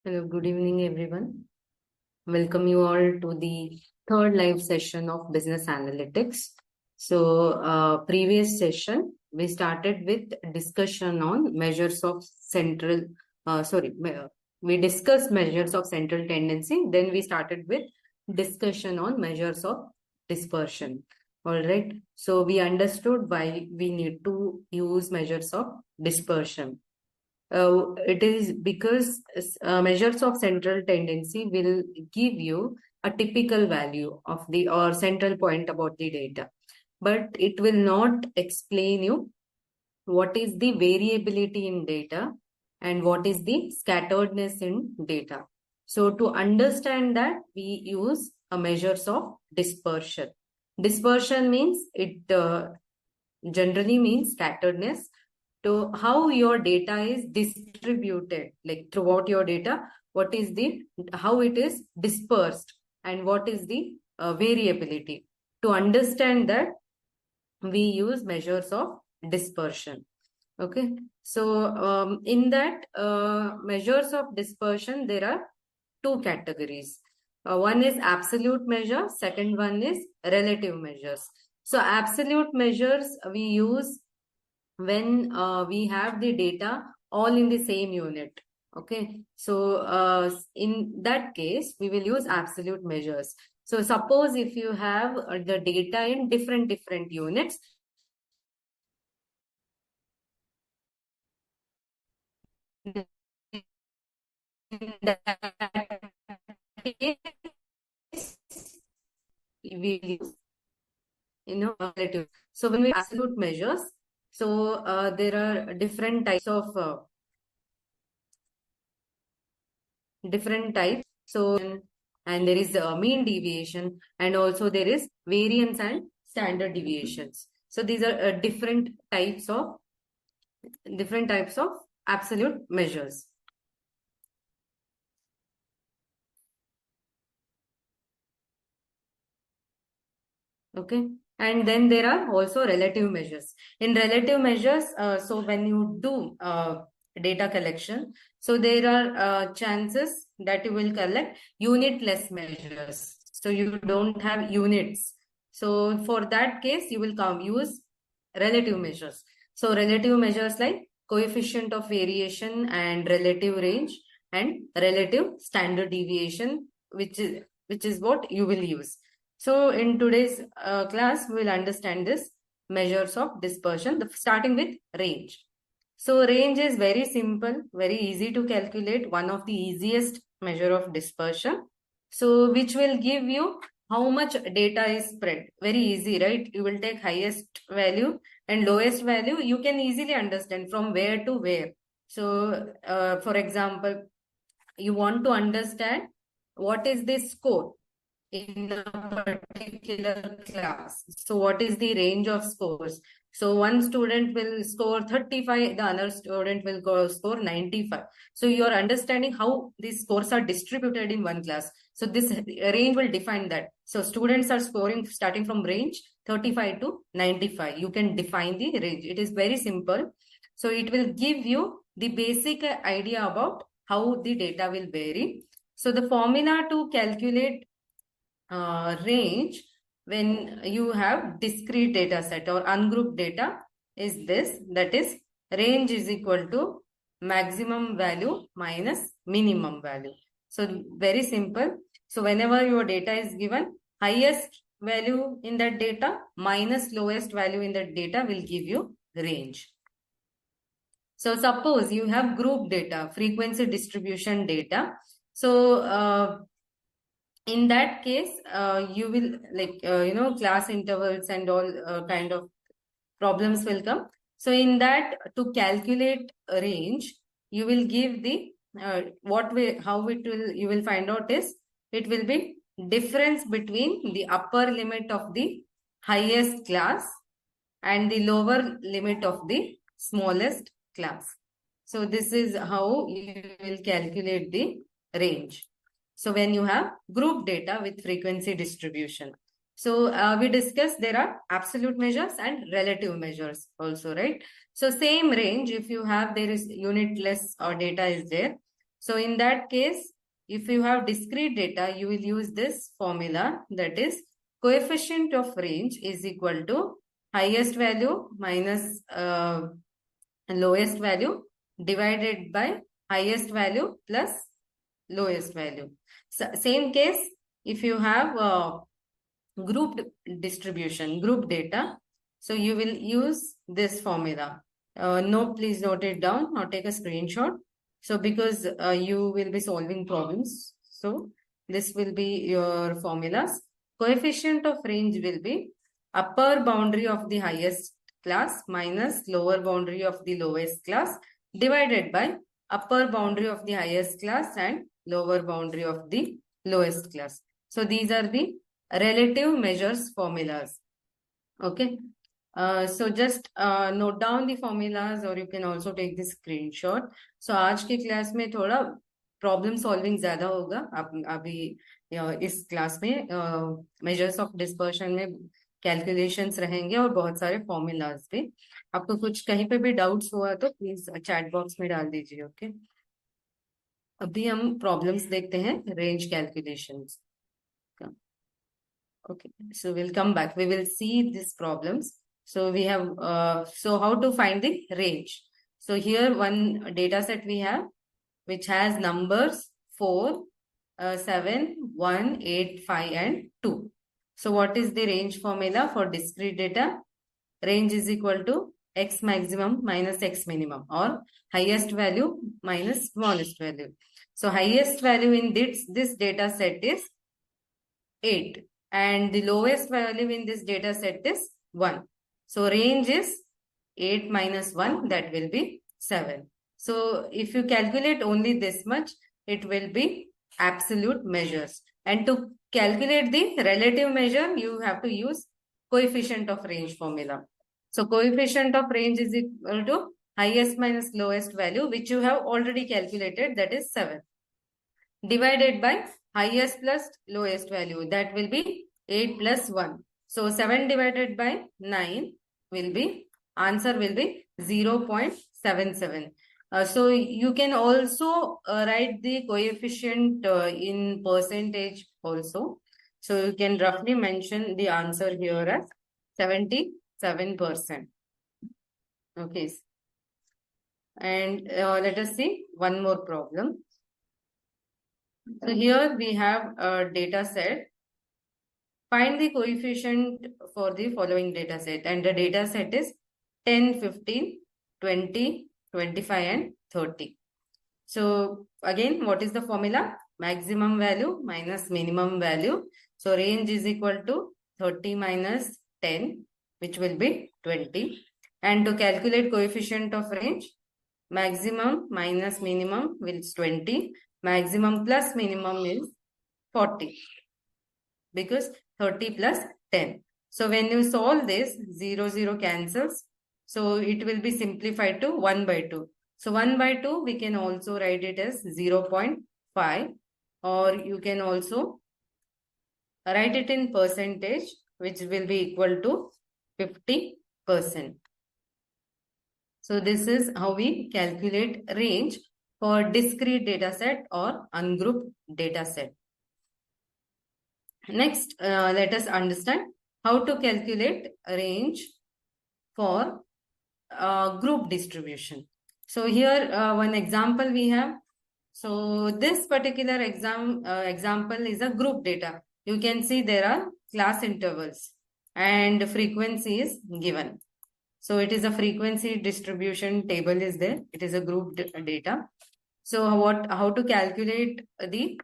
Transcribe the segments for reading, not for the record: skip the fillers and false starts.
Hello, good evening, everyone. Welcome you all to the third live session of Business Analytics. So, previous session, we started with discussion on measures of we discussed measures of central tendency. Then we started with discussion on measures of dispersion. All right. So, we understood why we need to use measures of dispersion. It is because measures of central tendency will give you a typical value of the or central point about the data, but it will not explain you what is the variability in data and what is the scatteredness in data. So to understand that, we use a measures of dispersion. Dispersion means it generally means scatteredness, to how your data is distributed, like throughout your data, what is the how it is dispersed and what is the variability. To understand that, we use measures of dispersion. Okay, so in that measures of dispersion, there are two categories. One is absolute measure, second one is relative measures. So absolute measures we use when we have the data all in the same unit. Okay, so in that case, we will use absolute measures. So suppose if you have the data in different units, in that case, we use relative. So when we absolute measures, so there are different types of different types. So, and there is a mean deviation, and also there is variance and standard deviations. So these are different types of absolute measures. Okay, and then there are also relative measures. In relative measures, so when you do data collection, so there are chances that you will collect unitless measures. So you don't have units. So for that case, you will use relative measures. So relative measures like coefficient of variation and relative range and relative standard deviation, which is what you will use. So in today's class, we will understand this measures of dispersion, starting with range. So range is very simple, very easy to calculate, one of the easiest measure of dispersion. So which will give you how much data is spread. Very easy, right? You will take highest value and lowest value. You can easily understand from where to where. So for example, you want to understand what is the score in a particular class. So what is the range of scores? So one student will score 35, the other student will score 95. So you are understanding how these scores are distributed in one class. So this range will define that. So students are scoring starting from range 35 to 95. You can define the range. It is very simple. So it will give you the basic idea about how the data will vary. So the formula to calculate range when you have discrete data set or ungrouped data is this, that is range is equal to maximum value minus minimum value. So very simple. So whenever your data is given, highest value in that data minus lowest value in that data will give you range. So suppose you have group data, frequency distribution data. So in that case, you will class intervals and all kind of problems will come. So in that, to calculate a range, you will give the you will find out is it will be difference between the upper limit of the highest class and the lower limit of the smallest class. So this is how you will calculate the range. So when you have group data with frequency distribution. So we discussed there are absolute measures and relative measures also, right? So same range, if you have, there is unitless or data is there. So in that case, if you have discrete data, you will use this formula, that is coefficient of range is equal to highest value minus lowest value divided by highest value plus lowest value. So, same case, if you have grouped distribution, group data, so you will use this formula. No, please note it down or take a screenshot. So because you will be solving problems, so this will be your formulas. Coefficient of range will be upper boundary of the highest class minus lower boundary of the lowest class divided by upper boundary of the highest class and lower boundary of the lowest class. So these are the relative measures formulas. Okay. So just note down the formulas or you can also take the screenshot. So आज की class में थोड़ा problem solving ज्यादा होगा. अभी इस class में measures of dispersion में कैलकुलेशंस रहेंगे और बहुत सारे फॉर्मूलाज भी. आपको कुछ कहीं पे भी डाउट्स हुआ तो प्लीज चैट बॉक्स में डाल दीजिए. ओके. अभी हम प्रॉब्लम्स देखते हैं range calculations. Okay, so we'll come back. We will see these problems. So we have, so how to find the range? So here one data set we have, which has numbers 4, 7, 1, 8, 5 and 2. So what is the range formula for discrete data? Range is equal to x maximum minus x minimum or highest value minus smallest value. So highest value in this data set is 8. And the lowest value in this data set is 1. So range is 8 minus 1, that will be 7. So if you calculate only this much, it will be absolute measures. And to calculate the relative measure, you have to use coefficient of range formula. So coefficient of range is equal to highest minus lowest value, which you have already calculated, that is 7. Divided by highest plus lowest value, that will be 8 plus 1. So 7 divided by 9 will be, answer will be 0.77. So you can also write the coefficient in percentage also. So you can roughly mention the answer here as 77%. Okay. And let us see one more problem. So here we have a data set. Find the coefficient for the following data set. And the data set is 10, 15, 20, 25 and 30. So again, what is the formula? Maximum value minus minimum value. So range is equal to 30 minus 10, which will be 20. And to calculate coefficient of range, maximum minus minimum is 20. Maximum plus minimum is 40 because 30 plus 10. So when you solve this, 0, 0 cancels. So it will be simplified to 1 by 2. So 1 by 2, we can also write it as 0.5 or you can also write it in percentage, which will be equal to 50%. So this is how we calculate range for discrete data set or ungrouped data set. Next, let us understand how to calculate range for group distribution. So here one example we have. So this particular example is a group data. You can see there are class intervals and frequency is given. So it is a frequency distribution table is there. It is a group data. So how to calculate the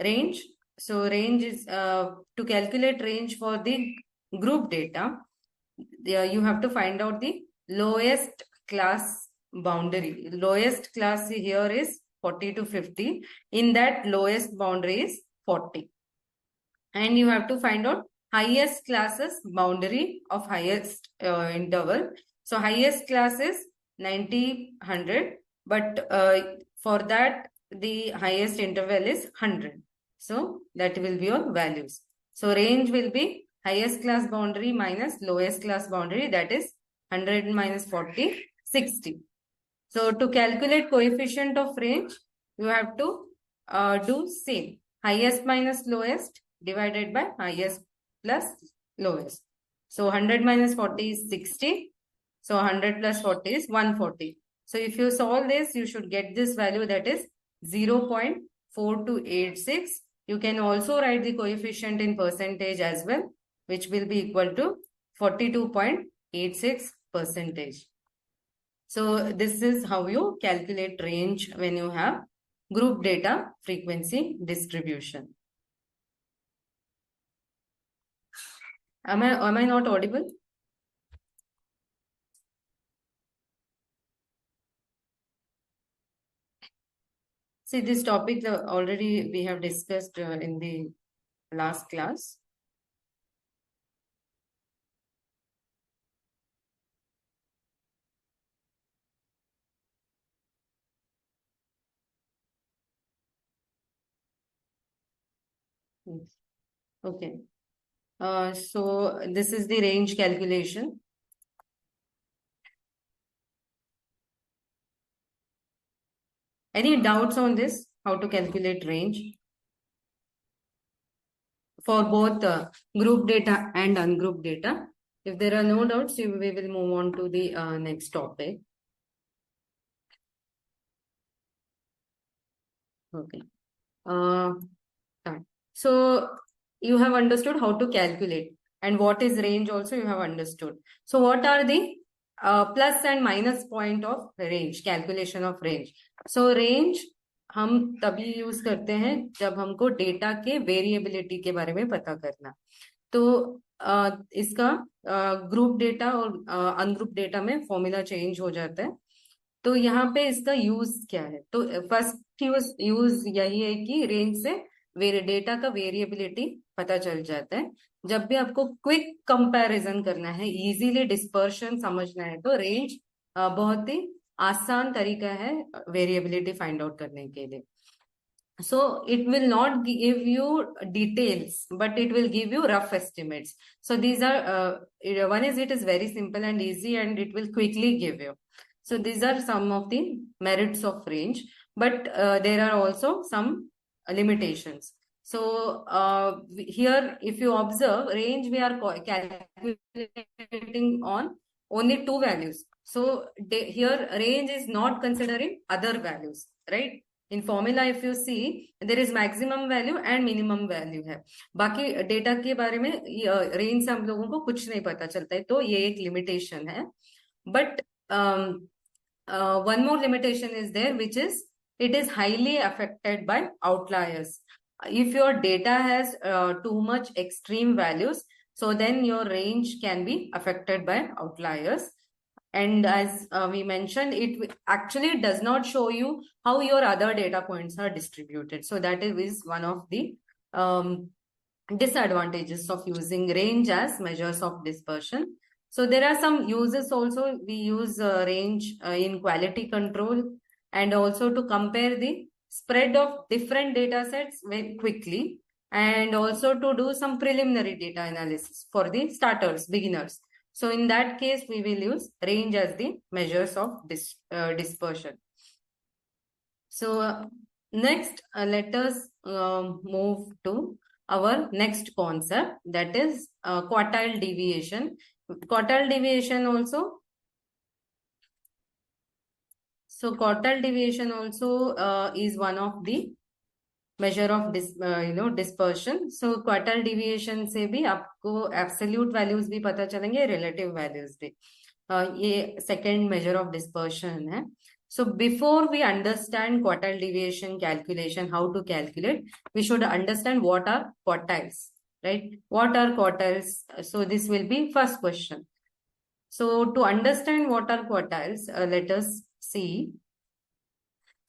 range? So range is to calculate range for the group data. You have to find out the lowest class boundary. Lowest class here is 40 to 50. In that lowest boundary is 40. And you have to find out highest classes boundary of highest interval. So highest class is 90, 100. But for that, the highest interval is 100. So that will be your values. So range will be highest class boundary minus lowest class boundary, that is 100 minus 40, 60. So to calculate coefficient of range, you have to do same. Highest minus lowest divided by highest plus lowest. So 100 minus 40 is 60. So 100 plus 40 is 140. So if you solve this, you should get this value, that is 0.4286. You can also write the coefficient in percentage as well, which will be equal to 42.86 percentage. So this is how you calculate range when you have group data frequency distribution. Am I not audible? See, this topic already we have discussed in the last class. Okay. So this is the range calculation. Any doubts on this? How to calculate range for both group data and ungrouped data? If there are no doubts, we will move on to the next topic. Okay. So you have understood how to calculate, and what is range also you have understood. So what are the plus and minus point of range, calculation of range? So range हम तभी use करते हैं जब हमको data के variability के बारे में पता करना. तो इसका ग्रुप डेटा और अनग्रुप डेटा में फॉर्मूला चेंज हो जाता है. तो यहाँ पे इसका यूज क्या है? तो फर्स्ट यूज यही है कि रेंज से डेटा का वेरिएबिलिटी पता चल जाता है. जब भी आपको क्विक कंपैरिजन करना है, इजीली डिस्पर्शन समझना है, तो रेंज बहुत ही आसान तरीका है वेरिएबिलिटी फाइंड आउट करने के लिए. So it will not give you details, but it will give you rough estimates. So these are one is it is very simple and easy, and it will quickly give you. So these are some of the merits of range, but there are also some limitations. So here, if you observe, range we are calculating on only two values. So here range is not considering other values, right? In formula if you see, there is maximum value and minimum value है. बाकी data के बारे में range से हम लोगों को कुछ नहीं पता चलता है, तो ये एक लिमिटेशन है. But one more limitation is there, which is it is highly affected by outliers. If your data has too much extreme values, so then your range can be affected by outliers. And as we mentioned, it actually does not show you how your other data points are distributed. So that is one of the disadvantages of using range as measures of dispersion. So there are some uses also. We use range in quality control, and also to compare the spread of different data sets very quickly, and also to do some preliminary data analysis for the starters, beginners. So in that case, we will use range as the measures of dispersion. So next, let us move to our next concept, that is quartile deviation. Quartile deviation also. So quartile deviation also is one of the measure of dispersion. So quartile deviation से भी आपको absolute values भी पता चलेंगे, relative values भी. ये second measure of dispersion है. So before we understand quartile deviation calculation, how to calculate, we should understand what are quartiles, right? What are quartiles? So this will be first question. So to understand what are quartiles, let us see.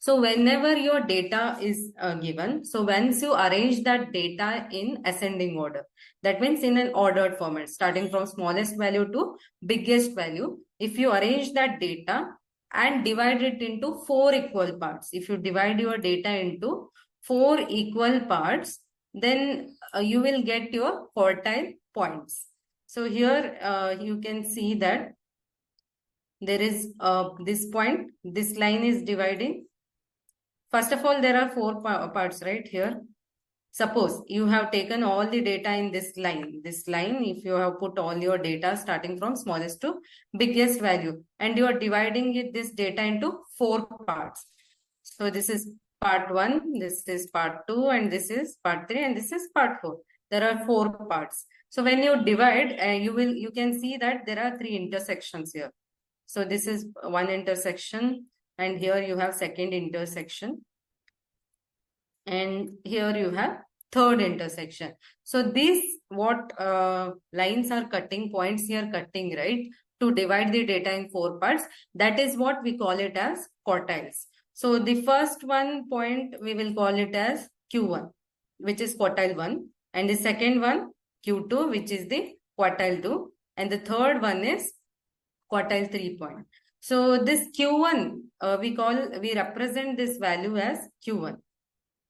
So whenever your data is given, so once you arrange that data in ascending order, that means in an ordered format, starting from smallest value to biggest value, if you arrange that data and divide it into 4 equal parts, if you divide your data into 4 equal parts, then you will get your quartile points. So here you can see that there is this point, this line is dividing First of all, there are four parts right here. Suppose you have taken all the data in this line. This line, if you have put all your data starting from smallest to biggest value, and you are dividing this data into four parts. So this is part 1, this is part 2, and this is part 3, and this is part 4. There are four parts. So when you divide, you can see that there are 3 intersections here. So this is one intersection, and here you have second intersection, and here you have third intersection. So these lines are cutting, points here cutting, right, to divide the data in four parts. That is what we call it as quartiles. So the first one point we will call it as Q1, which is quartile 1, and the second one Q2, which is the quartile 2, and the third one is quartile 3 point. So this Q1, we represent this value as Q1.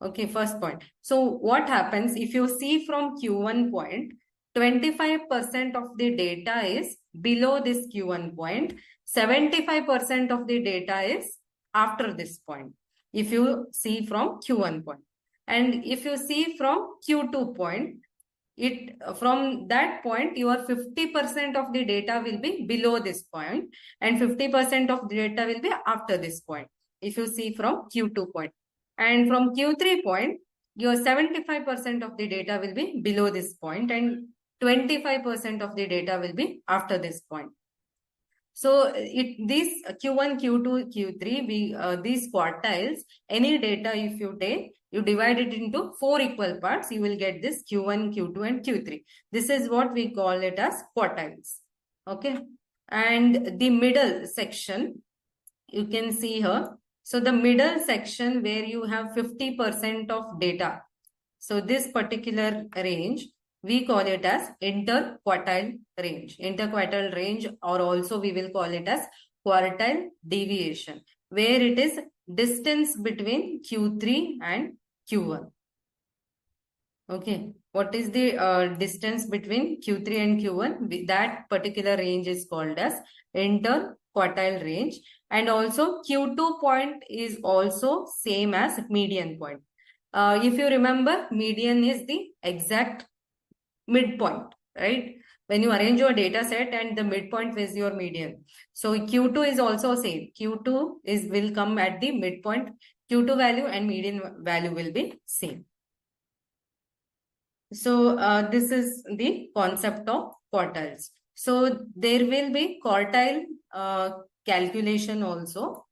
Okay, first point. So what happens if you see from Q1 point, 25% of the data is below this Q1 point, 75% of the data is after this point, if you see from Q1 point. And if you see from Q2 point, from that point, your 50% of the data will be below this point, and 50% of the data will be after this point, if you see from Q2 point. And from Q3 point, your 75% of the data will be below this point, and 25% of the data will be after this point. So these Q1, Q2, Q3, these quartiles, any data if you take, you divide it into 4 equal parts, you will get this Q1, Q2, and Q3. This is what we call it as quartiles. Okay. And the middle section, you can see here. So the middle section where you have 50% of data. So this particular range, we call it as interquartile range. Interquartile range, or also we will call it as quartile deviation, where it is distance between Q3 and Q1. Okay, what is the distance between Q3 and Q1? That particular range is called as interquartile range. And also Q2 point is also same as median point. If you remember, median is the exact midpoint, right? When you arrange your data set and the midpoint is your median. So Q2 is also same. Q2 will come at the midpoint. Q2 value and median value will be same. So this is the concept of quartiles. So there will be quartile calculation also.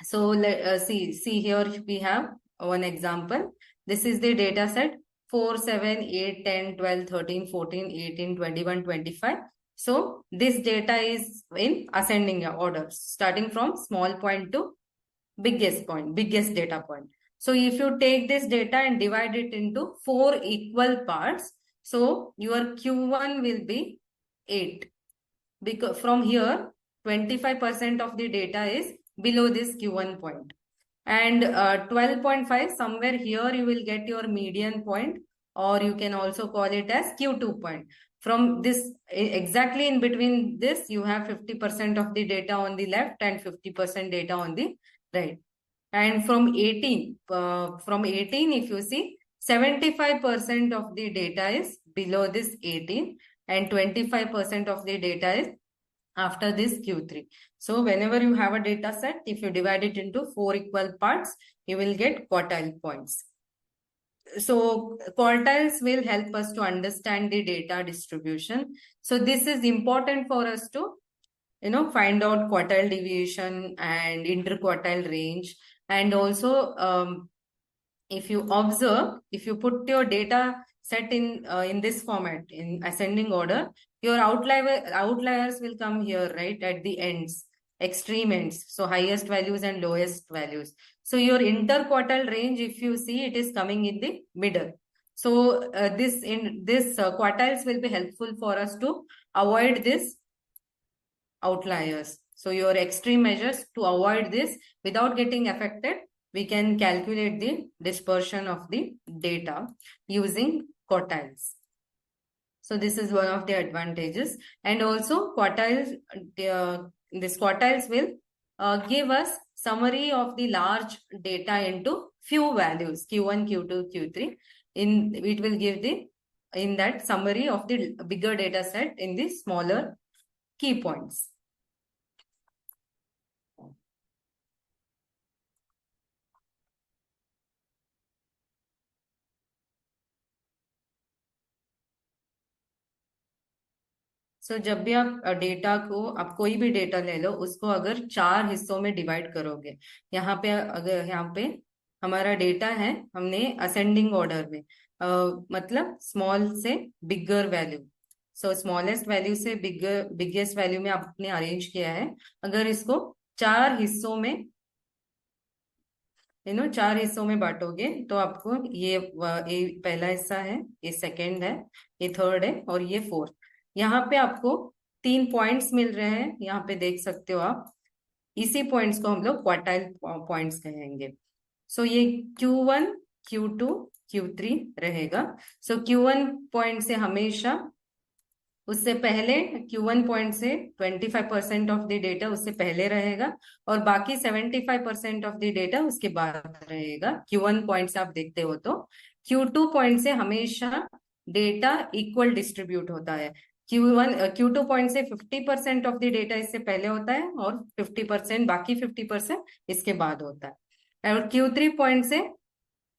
So see here we have one example. This is the data set 4, 7, 8, 10, 12, 13, 14, 18, 21, 25. So this data is in ascending order, starting from small point to biggest point, biggest data point. So if you take this data and divide it into 4 equal parts, so your Q1 will be 8. Because from here, 25% of the data is below this Q1 point. And 12.5, somewhere here you will get your median point, or you can also call it as Q2 point. From this, exactly in between this, you have 50% of the data on the left and 50% data on the right. And from 18, if you see, 75% of the data is below this 18, and 25% of the data is after this Q3. So whenever you have a data set, if you divide it into 4 equal parts, you will get quartile points. So quartiles will help us to understand the data distribution. So this is important for us to, find out quartile deviation and interquartile range. And also, if you observe, if you put your data set in this format, in ascending order, your outliers will come here, right, at the ends, extreme ends. So highest values and lowest values. So your interquartile range, if you see, it is coming in the middle. So this quartiles will be helpful for us to avoid this outliers. So your extreme measures to avoid this without getting affected, we can calculate the dispersion of the data using quartiles. So this is one of the advantages. And also quartiles, these quartiles will give us summary of the large data into few values Q1, Q2, Q3. It will give the in that summary of the bigger data set in the smaller key points. सो जब भी आप data को आप कोई भी data ले लो उसको अगर 4 हिस्सों में डिवाइड करोगे, यहाँ पे अगर यहाँ पे हमारा डेटा है, हमने असेंडिंग ऑर्डर में मतलब स्मॉल से बिगर वैल्यू, सो स्मॉलेस्ट वैल्यू से बिगेस्ट वैल्यू में आपने अरेंज किया है। अगर इसको 4 हिस्सों में 4 हिस्सों में बांटोगे तो आपको ये पहला हिस्सा है, ये सेकंड है, ये थर्ड है और ये फोर्थ। यहाँ पे आपको 3 पॉइंट्स मिल रहे हैं, यहाँ पे देख सकते हो आप। इसी पॉइंट्स को हम लोग क्वार्टाइल पॉइंट्स कहेंगे। सो ये Q1, Q2, Q3 रहेगा। सो Q1 पॉइंट से हमेशा उससे पहले Q1 पॉइंट से 25% ऑफ द डेटा उससे पहले रहेगा और बाकी 75% ऑफ द डेटा उसके बाद रहेगा। Q1 पॉइंट से आप देखते हो तो Q2 पॉइंट से हमेशा डेटा इक्वल डिस्ट्रीब्यूट होता है। Q2 पॉइंट से 50% ऑफ द डेटा इससे पहले होता है और 50% बाकी 50% इसके बाद होता है। और Q3 पॉइंट से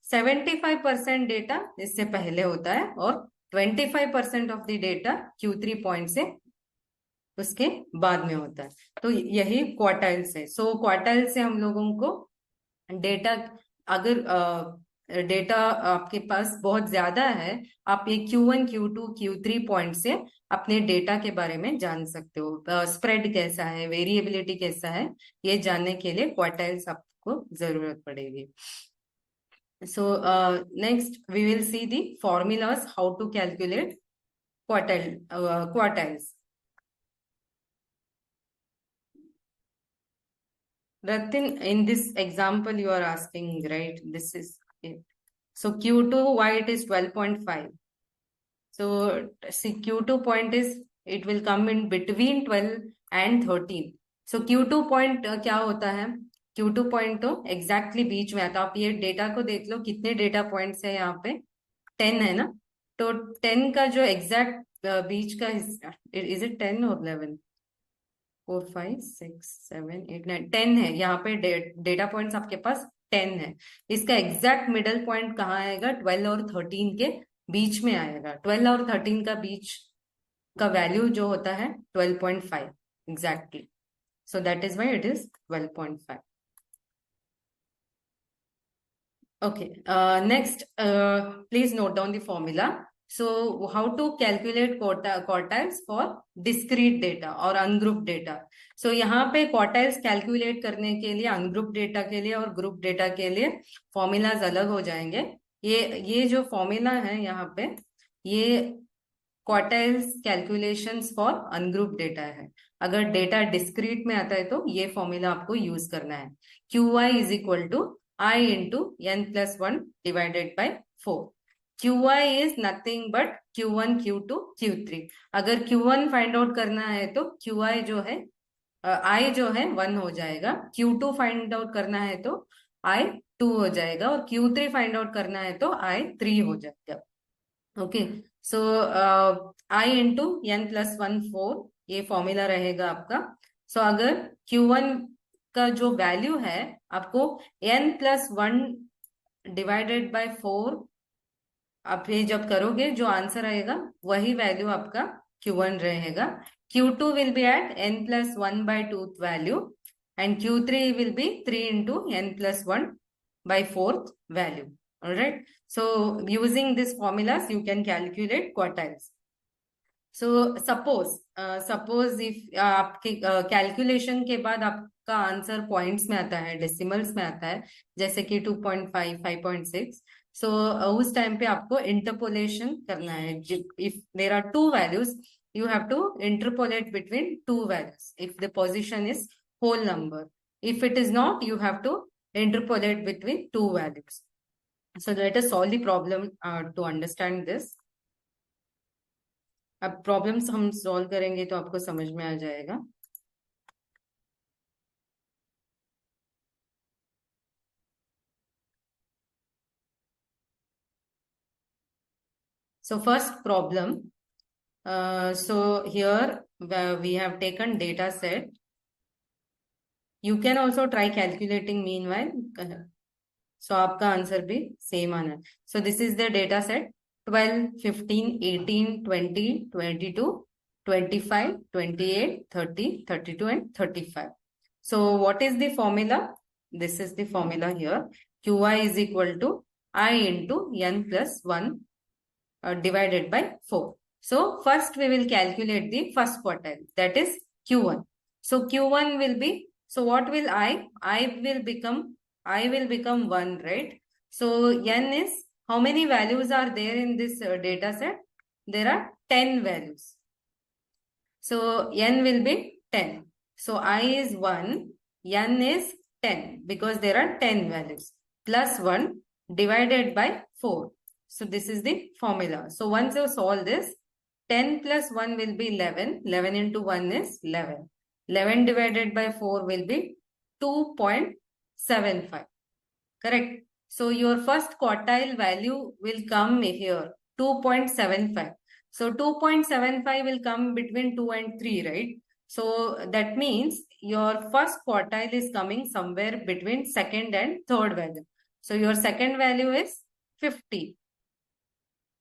75% डेटा इससे पहले होता है और 25% of the data Q3 point से उसके बाद में होता है। तो यही क्वार्टाइल से। सो क्वार्टाइल से हम लोगों को डेटा, अगर डेटा आपके पास बहुत ज्यादा है, आप ये Q1, Q2, Q3 पॉइंट से अपने डेटा के बारे में जान सकते हो। स्प्रेड कैसा है, वेरिएबिलिटी कैसा है, ये जानने के लिए क्वार्टाइल्स आपको जरूरत पड़ेगी। So next we will see the formulas how to calculate quartiles. Ratin, in this example you are asking, right? This is it. So Q2 why it is 12.5. So see Q2 point is it will come in between 12 and 13. So Q2 point क्या होता है? Q2 point तो exactly बीच में आता है। आप ये data को देख लो, कितने डेटा पॉइंट्स है यहाँ पे? 10 है ना? तो 10 का जो एग्जैक्ट बीच का हिस्सा, इज इट 10 और 11? 4, 5, 6, 7, 8, 9, 10 है यहाँ पे। डेटा पॉइंट्स आपके पास 10 है। इसका एग्जैक्ट मिडल पॉइंट कहाँ आएगा? 12 और 13 के बीच में आएगा। 12 और 13 का बीच का वैल्यू जो होता है 12.5 exactly. So that is why it is 12.5. Okay, next, please note down the formula. So, how to calculate quartiles for discrete data और ungrouped data. So, यहाँ पे quartiles calculate करने के लिए ungrouped data के लिए और group data के लिए formulas अलग हो जाएंगे। ये जो formula है यहाँ पे, ये quartiles calculations for ungrouped data है। अगर डेटा डिस्क्रीट में आता है तो ये फॉर्मूला आपको यूज करना है। QI is equal to I into n plus 1 divided by 4. QI is nothing but Q1, Q2, Q3. अगर Q1 फाइंड आउट करना है तो QI जो है I जो है 1 हो जाएगा। Q2 फाइंड आउट करना है तो I 2 हो जाएगा और Q3 फाइंड आउट करना है तो I 3 हो जाएगा। Okay, so I into n plus 1 4 ये फॉर्मूला रहेगा आपका। सो अगर Q1 का जो वैल्यू है आपको n plus 1 डिवाइडेड बाय 4 आप ये जब करोगे जो आंसर आएगा वही वैल्यू आपका Q1 रहेगा। Q2 will be at n plus 1 by 2th value and Q3 will be 3 into n plus 1 by 4th value. All right. So using these formulas you can calculate quartiles. So suppose if आपके calculation के बाद आपका answer points में आता है, decimals में आता है, जैसे कि 2.5, 5.6, सो उस टाइम पे आपको इंटरपोलेशन करना है। If there are two values you have to interpolate between two values if the position is whole number. If it is not, you have to interpolate between two values. So let us solve the problem to understand this. अब problems हम solve करेंगे तो आपको समझ में आ जाएगा। So first problem. So here we have taken data set. You can also try calculating meanwhile. So आपका answer भी सेम आना है. So this is the data set 12, 15, 18, 20, 22, 25, 28, 30, 32 and 35. So what is the formula? This is the formula here. Qi is equal to I into n plus 1 divided by 4. So first we will calculate the first quartile, that is Q1. So Q1 will be, so what will I will become 1, right? So n is, how many values are there in this data set? There are 10 values. So n will be 10. So I is 1, n is 10 because there are 10 values, plus 1 divided by 4. So this is the formula. So once you solve this, 10 plus 1 will be 11. 11 into 1 is 11. 11 divided by 4 will be 2.75. Correct. So your first quartile value will come here, 2.75. So 2.75 will come between 2 and 3, right? So that means your first quartile is coming somewhere between second and third value. So your second value is 50.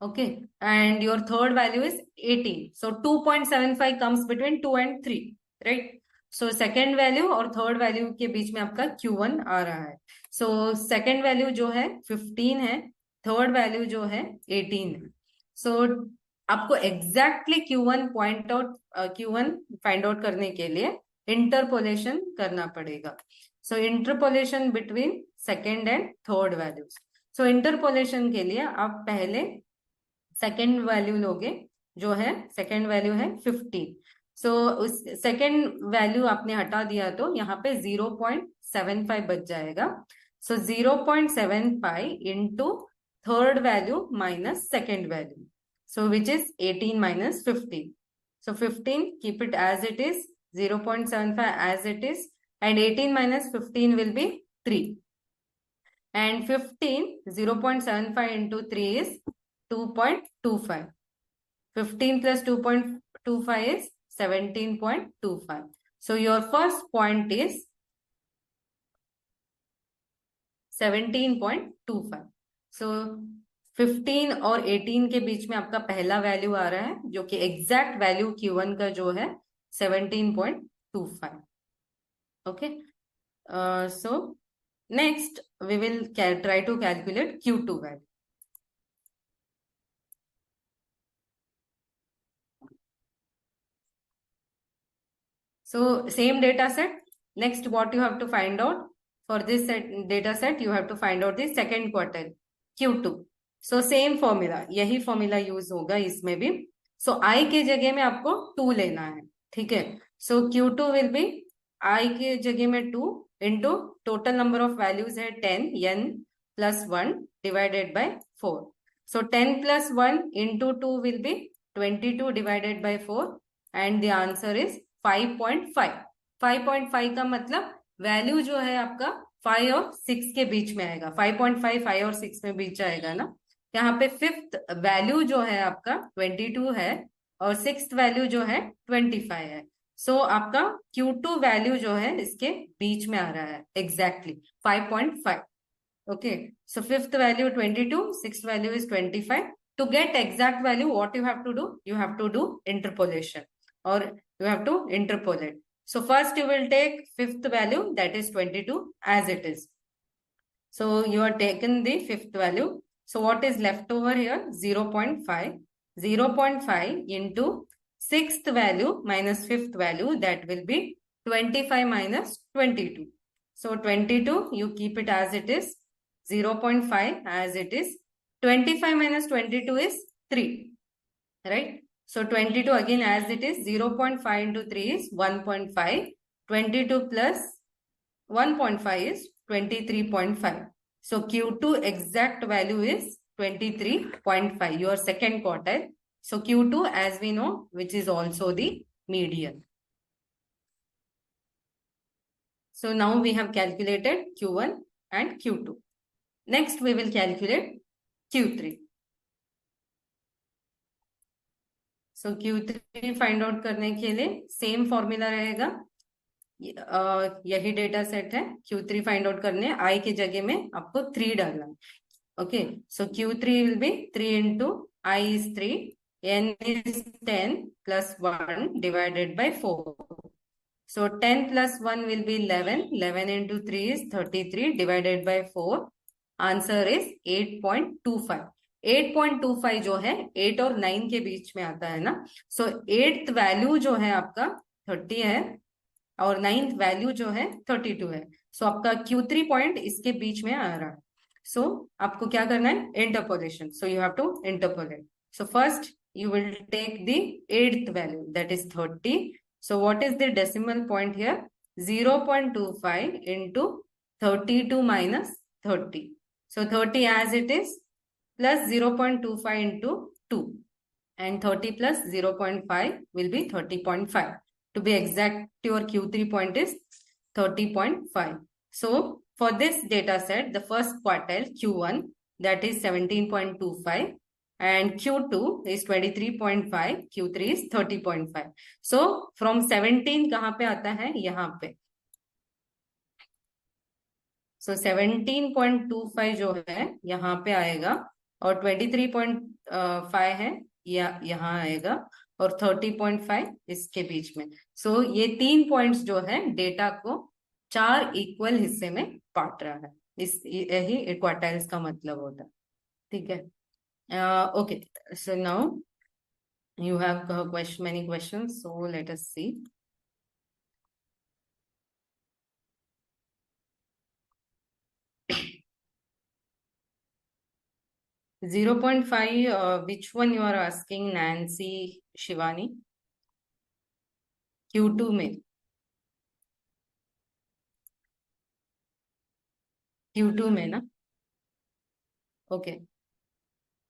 Okay. And your third value is 18. So 2.75 comes between 2 and 3, right? So second value और third value के बीच में आपका Q1 आ रहा है. So second value जो है 15 है, third value जो है 18 है. So आपको exactly Q1 find out करने के लिए interpolation करना पड़ेगा. So interpolation between second and third values. So interpolation के लिए आप पहले सेकेंड वैल्यू लोगे, जो है सेकेंड वैल्यू है 15. सो उस सेकेंड वैल्यू आपने हटा दिया तो यहाँ पे 0.75 बच जाएगा. सो 0.75 into third value minus second value, so which is 18 minus 15. So 15, keep it as it is, 0.75 as it is, and 18 minus 15 will be 3. And 15, 0.75 into 3 is 2.25. 15 plus 2.25 is 17.25. So your first point is 17.25. So 15 और 18 के बीच में आपका पहला value आ रहा है, जो कि exact value Q1 का जो है 17.25. Okay. So next we will try to calculate Q2 value. So same data set. Next, what you have to find out for this data set, you have to find out the second quartile Q2. So same formula, यही formula use होगा इसमें भी. So I के जगह में आपको 2 लेना है, ठीक है. So Q2 will be I के जगह में 2 into total number of values है 10, n plus 1 divided by 4. So 10 plus 1 into 2 will be 22 divided by 4, and the answer is 5.5. 5.5 का मतलब वैल्यू जो है आपका 5 और 6 के बीच में आएगा. 5.5 5 और 6 में बीच आएगा ना. यहाँ पे फिफ्थ वैल्यू जो है आपका 22 है और सिक्स्थ वैल्यू जो है 25 है. सो आपका Q2 वैल्यू जो है इसके बीच में आ रहा है exactly 5.5. Okay, so fifth value 22, sixth value is 25. To get exact value, what you have to do? You have to do interpolation, or you have to interpolate. So first you will take fifth value, that is 22 as it is. So you are taken the fifth value. So what is left over here? 0.5. 0.5 into sixth value minus fifth value, that will be 25 minus 22. So 22, you keep it as it is. 0.5 as it is. 25 minus 22 is 3, right? So 22 again as it is. 0.5 into 3 is 1.5. 22 plus 1.5 is 23.5. So Q2 exact value is 23.5, your second quartile. So Q2, as we know, which is also the median. So now we have calculated Q1 and Q2. Next, we will calculate Q3. So Q3 find out करने के लिए same formula रहेगा, यही data set है। Q3 find out करने I के जगह में आपको 3 डालना। Okay, so Q3 will be 3 into I is 3, N is 10 plus 1 divided by 4. So 10 plus 1 will be 11. 11 into 3 is 33 divided by 4. Answer is 8.25. 8.25 जो है 8 और 9 के बीच में आता है ना। सो एट्थ वैल्यू जो है आपका 30 है और 9th वैल्यू जो है 32 है। सो आपका Q3 पॉइंट इसके बीच में आ रहा है। सो आपको क्या करना है, interpolation. So you have to interpolate. So first you will take the 8th value, that is 30. So what is the decimal point here? 0.25 into 32 minus 30. So 30 as it is plus 0.25 into 2, and 30 plus 0.5 will be 30.5. To be exact, your Q3 point is 30.5. So for this data set, the first quartile Q1, that is 17.25, and Q2 is 23.5, Q3 is 30.5. So from 17 कहाँ पे आता है, यहाँ पे। So 17.25 जो है यहाँ पे आएगा, और 23.5 है यहाँ आएगा, और 30.5 इसके बीच में। सो ये 3 पॉइंट्स जो है डेटा को 4 इक्वल हिस्से में बांट रहा है। यही क्वार्टाइल्स का मतलब होता है। ठीक है, okay, so now you have many questions, so let us see. .5, which one you are asking, Nancy, Shivani? Q2 में, Q2 में ना, ओके।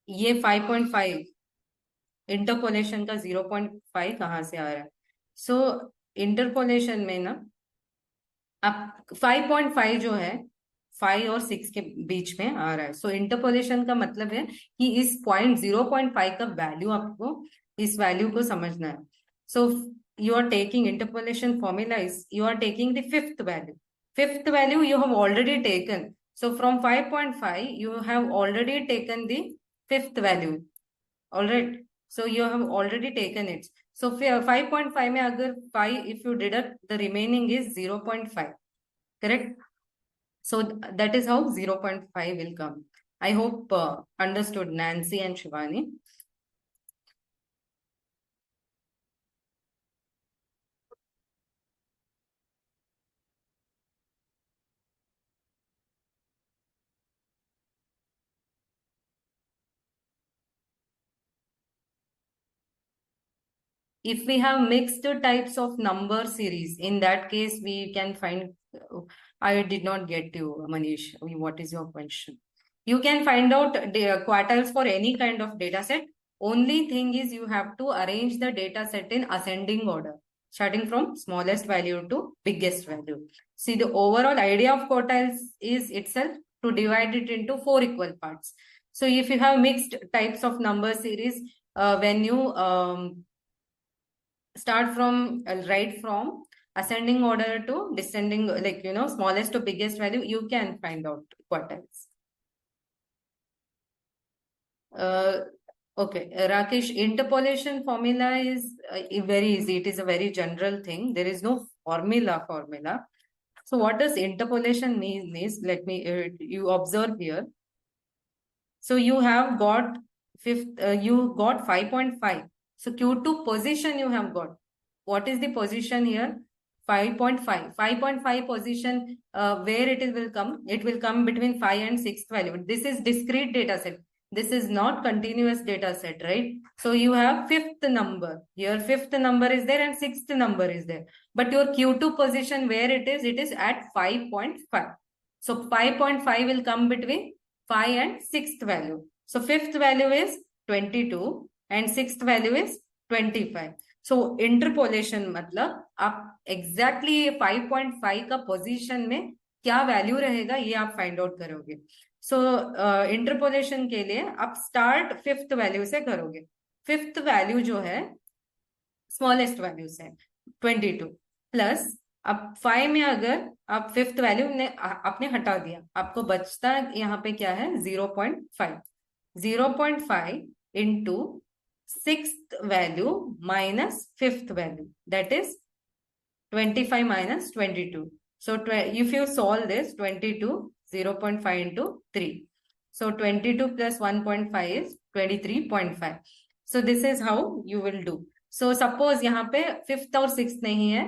ये 5.5 इंटरपोलेशन का 0.5 कहाँ से आ रहा है? सो इंटरपोलेशन में ना, आप 5.5 जो है 5 और 6 के बीच में आ रहा है। सो इंटरपोलेशन का मतलब है कि इस पॉइंट 0.5 का वैल्यू आपको, इस वैल्यू को समझना है। So you are taking interpolation formula is, you are taking the fifth value. Fifth value you have already taken. So from 5.5 you have already taken the fifth value. All right. So you have already taken it. So 5.5 में अगर 5 if you deduct, the remaining is 0.5. Correct? So that is how 0.5 will come. I hope understood, Nancy and Shivani. If we have mixed types of number series, in that case, we can find, I did not get you, Manish. What is your question? You can find out the quartiles for any kind of data set. Only thing is you have to arrange the data set in ascending order, starting from smallest value to biggest value. See, the overall idea of quartiles is itself to divide it into 4 equal parts. So if you have mixed types of number series, when you start from right from ascending order to descending, like smallest to biggest value, you can find out quartiles. Okay, Rakesh, interpolation formula is very easy. It is a very general thing. There is no formula. So what does interpolation mean is, let me you observe here. So you have got you got 5.5. So Q2 position you have got. What is the position here? 5.5. 5.5 position, where it will come? It will come between 5 and 6th value. This is discrete data set. This is not continuous data set, right? So you have 5th number. Your 5th number is there and 6th number is there. But your Q2 position, where it is at 5.5. So 5.5 will come between 5 and 6th value. So 5th value is 22 and 6th value is 25. So interpolation मतलब आप exactly 5.5 का position में क्या value रहेगा ये आप find out करोगे. So interpolation के लिए आप start 5th value से करोगे. 5th value जो है स्मॉलेस्ट वैल्यू से 22 प्लस, अब 5 में अगर आप फिफ्थ वैल्यू ने आपने हटा दिया, आपको बचता यहाँ पे क्या है 0.5, 0.5 into sixth value minus fifth value, that is 25 minus 22. So if you solve this, 22, 0.5 into 3. So 22 plus 1.5 is 23.5. So this is how you will do. So suppose यहाँ पे फिफ्थ और सिक्स्थ नहीं है,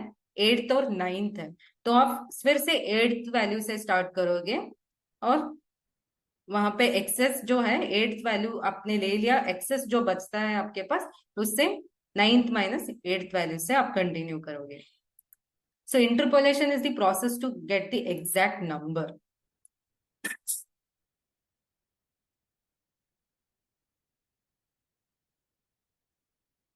एट्थ और नाइन्थ है, तो आप फिर से एट्थ वैल्यू से स्टार्ट करोगे और वहां पे एक्सेस जो है एट्थ वैल्यू आपने ले लिया, एक्सेस जो बचता है आपके पास उससे नाइन्थ माइनस एट्थ वैल्यू से आप कंटिन्यू करोगे. So interpolation is the process to get the exact number.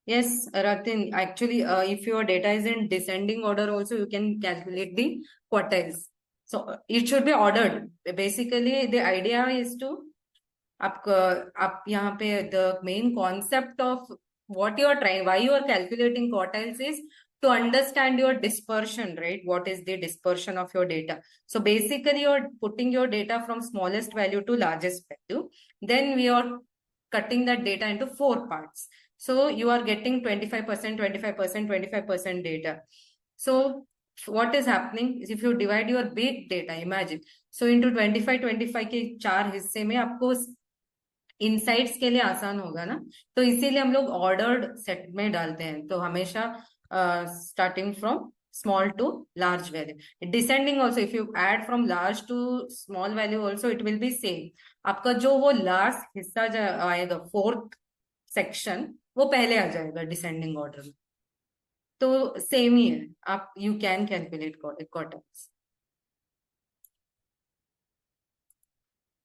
Yes, Ratin, actually, if your data is in descending order also, you can calculate the quartiles. So it should be ordered. Basically, the idea is to, आप यहाँ पे the main concept of what you are trying, why you are calculating quartiles is to understand your dispersion, right? What is the dispersion of your data? So basically, you're putting your data from smallest value to largest value. Then we are cutting that data into 4 parts. So you are getting 25%, 25%, 25% data. So what is happening is if you divide your big data, imagine, so into 25, 25 के 4 हिस्से में आपको insights के लिए आसान होगा ना, तो इसीलिए हम लोग ऑर्डर्ड सेट में डालते हैं. तो हमेशा starting from small to large value, descending also, if you add from large to small value also it will be same. आपका जो वो लास्ट हिस्सा आएगा, फोर्थ सेक्शन, वो पहले आ जाएगा डिसेंडिंग ऑर्डर में. तो सेम ही है, आप you can calculate quarters.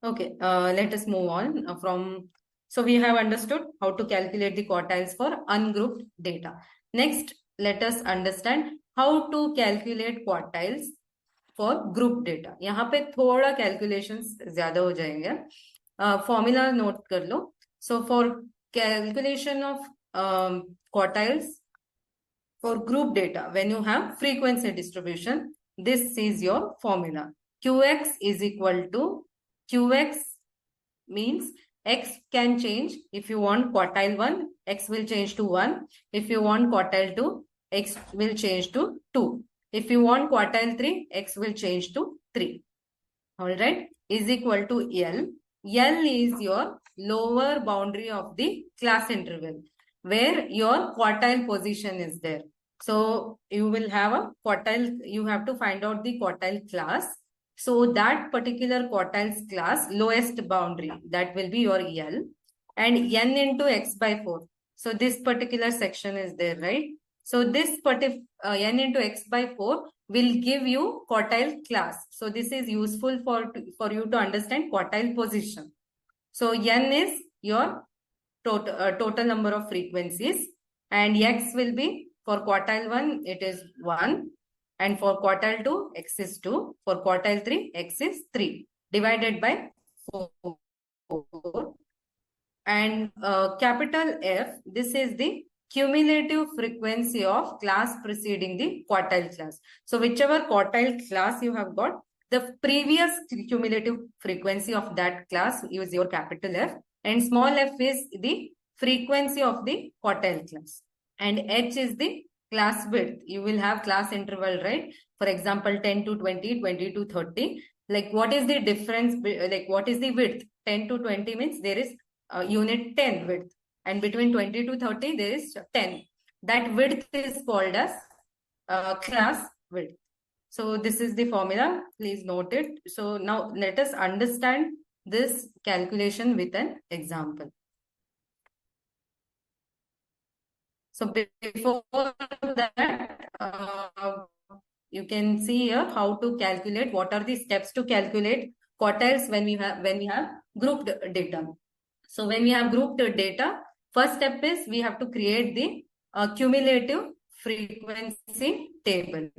Okay, let us move on from. So we have understood how to calculate the quartiles for ungrouped data. Next, let us understand how to calculate quartiles for group data. यहाँ पे थोड़ा calculations ज्यादा हो जाएंगे. Formula note कर लो. So for calculation of quartiles for group data, when you have frequency distribution, this is your formula. Qx is equal to Qx means x can change. If you want quartile 1, x will change to 1. If you want quartile 2, x will change to 2. If you want quartile 3, x will change to 3. All right, is equal to L. L is your lower boundary of the class interval where your quartile position is there. So you will have a quartile, you have to find out the quartile class. So that particular quartiles class lowest boundary, that will be your L, and n into x by 4. So this particular section is there, right? So this particular n into x by 4 will give you quartile class. So this is useful for you to understand quartile position. So n is your total number of frequencies, and x will be for quartile 1 it is 1. And for quartile 2, x is 2. For quartile 3, x is 3. Divided by 4. And capital F, this is the cumulative frequency of class preceding the quartile class. So whichever quartile class you have got, the previous cumulative frequency of that class is your capital F. And small f is the frequency of the quartile class. And h is the class width. You will have class interval, right? For example, 10 to 20, 20 to 30. Like what is the difference? Like what is the width? 10 to 20 means there is unit 10 width. And between 20 to 30, there is 10. That width is called as class width. So this is the formula. Please note it. So now let us understand this calculation with an example. So before that, you can see here how to calculate, what are the steps to calculate quartiles when we have grouped data. So when we have grouped data, first step is we have to create the cumulative frequency table.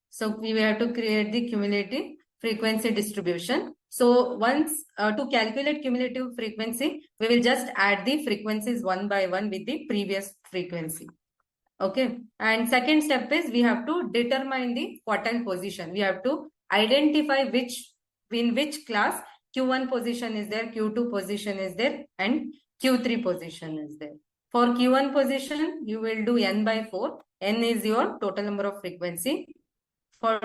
So we have to create the cumulative frequency distribution. So once to calculate cumulative frequency, we will just add the frequencies one by one with the previous frequency. Okay. And second step is we have to determine the quartile position. We have to identify in which class Q1 position is there, Q2 position is there, and Q3 position is there. For Q1 position, you will do n by 4. N is your total number of frequency. For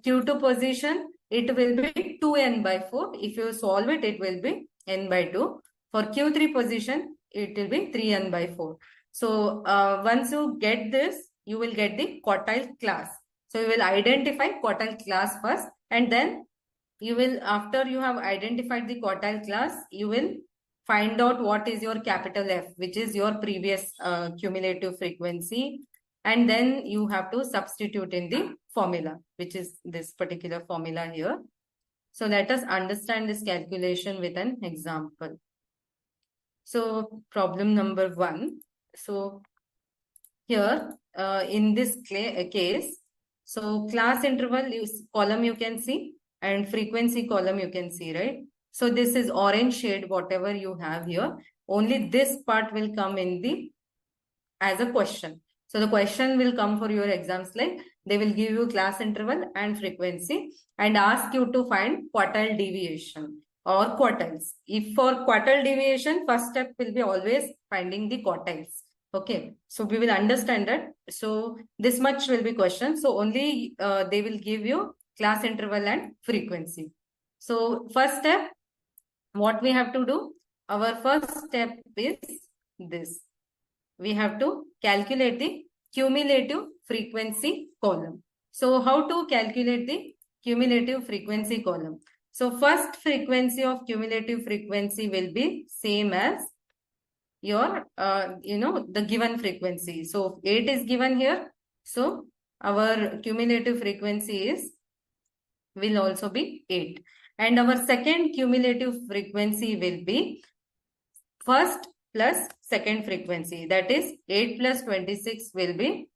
Q2 position, it will be 2n by 4. If you solve it, it will be n by 2. For Q3 position, it will be 3n by 4. So once you get this, you will get the quartile class. So you will identify quartile class first, and then you will, after you have identified the quartile class, you will find out what is your capital F, which is your previous cumulative frequency. And then you have to substitute in the formula, which is this particular formula here. So let us understand this calculation with an example. So problem number 1. So here in this case, so class interval column you can see, and frequency column you can see, right? So this is orange shade, whatever you have here. Only this part will come in the as a question. So the question will come for your exams, like they will give you class interval and frequency and ask you to find quartile deviation or quartiles. If for quartile deviation, first step will be always finding the quartiles. Okay, so we will understand that. So this much will be question. So only they will give you class interval and frequency. So first step, what we have to do? Our first step is this. We have to calculate the cumulative frequency column. So how to calculate the cumulative frequency column? So first frequency of cumulative frequency will be same as your, the given frequency. So 8 is given here. So our cumulative frequency will also be 8. And our second cumulative frequency will be first plus second frequency. That is 8 plus 26 will be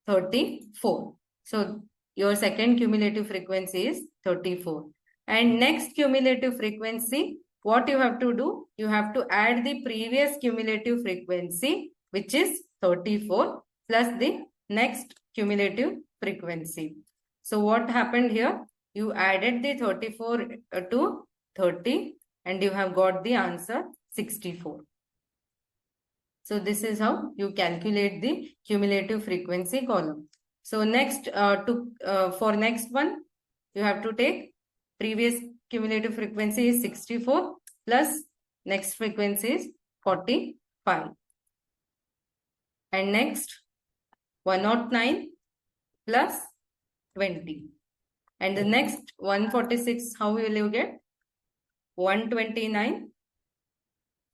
34. So your second cumulative frequency is 34. And next cumulative frequency, what you have to do? You have to add the previous cumulative frequency, which is 34, plus the next cumulative frequency. So what happened here? You added the 34 to 30 and you have got the answer 64. So this is how you calculate the cumulative frequency column. So next, for next one, you have to take previous cumulative frequency is 64 plus next frequency is 45. And next 109 plus 20. And the next 146, how will you get? 129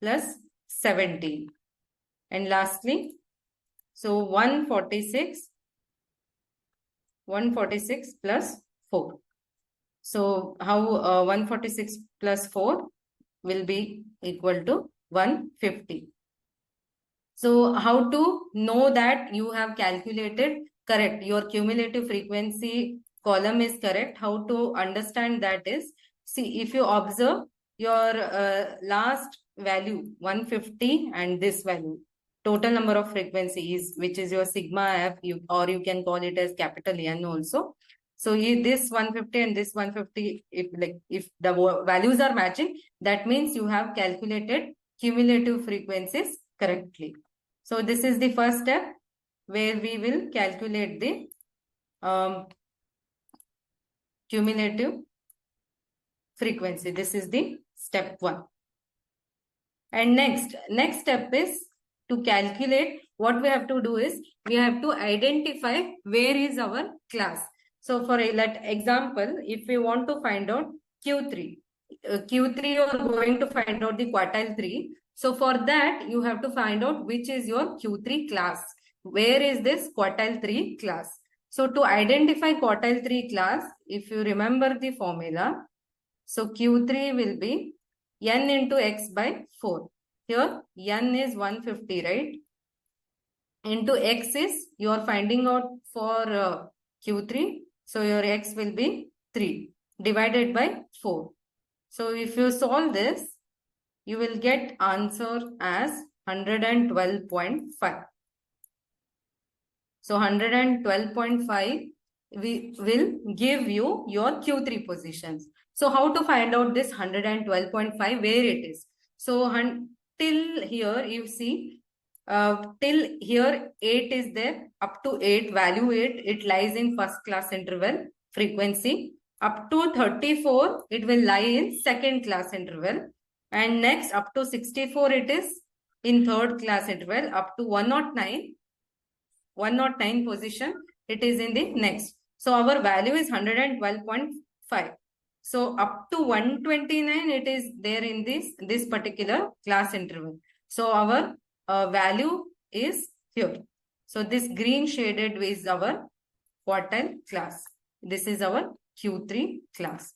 plus 17. And lastly, so 146 plus 4. So how 146 plus 4 will be equal to 150. So how to know that you have calculated correct, your cumulative frequency column is correct? How to understand that is, see, if you observe your last value 150 and this value, total number of frequencies, which is your sigma f, or you can call it as capital N also. So this 150 and this 150, if the values are matching, that means you have calculated cumulative frequencies correctly. So this is the first step where we will calculate the cumulative frequency. This is the step 1. And next step is to calculate. What we have to do is we have to identify where is our class. So for example, if we want to find out Q3, Q3 you are going to find out the quartile 3. So for that, you have to find out which is your Q3 class. Where is this quartile 3 class? So to identify quartile 3 class, if you remember the formula, so Q3 will be n into x by 4. Here, n is 150, right? Into x is, you are finding out for Q3. So your x will be 3. divided by 4. So if you solve this, you will get answer as 112.5. So 112.5 we will give you your Q3 positions. So how to find out this 112.5 where it is? So till here you see till here 8 is there, up to 8, value 8, it lies in first class interval frequency. Up to 34 it will lie in second class interval, and next up to 64 it is in third class interval. Up to 109 position it is in the next. So our value is 112.5. So up to 129 it is there in this particular class interval. So our value is here. So this green shaded is our quartile class. This is our Q3 class.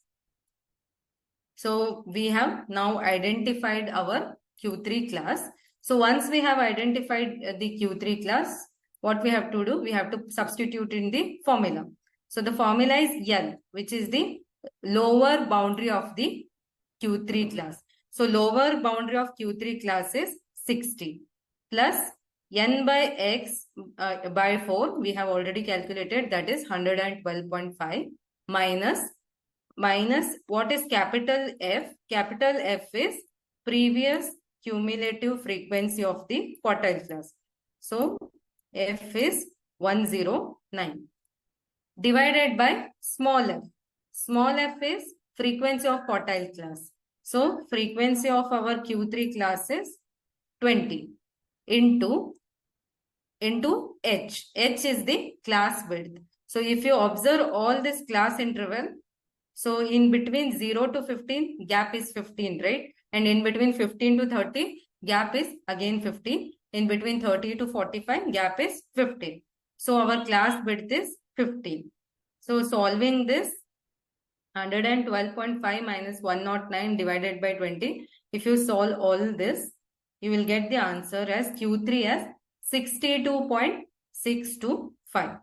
So we have now identified our Q3 class. So once we have identified the Q3 class, what we have to do? We have to substitute in the formula. So the formula is L, which is the lower boundary of the Q3 class. So lower boundary of Q3 class is 60 plus n by x by 4. We have already calculated, that is 112.5 minus what is capital F? Capital F is previous cumulative frequency of the quartile class. So F is 109 divided by small f. Small f is frequency of quartile class. So frequency of our Q3 class is 20 into h. H is the class width. So if you observe all this class interval, so in between 0 to 15, gap is 15, right? And in between 15 to 30, gap is again 15. In between 30 to 45, gap is 15. So our class width is 15. So solving this, 112.5 minus 109 divided by 20. If you solve all this, you will get the answer as Q3 as 62.625.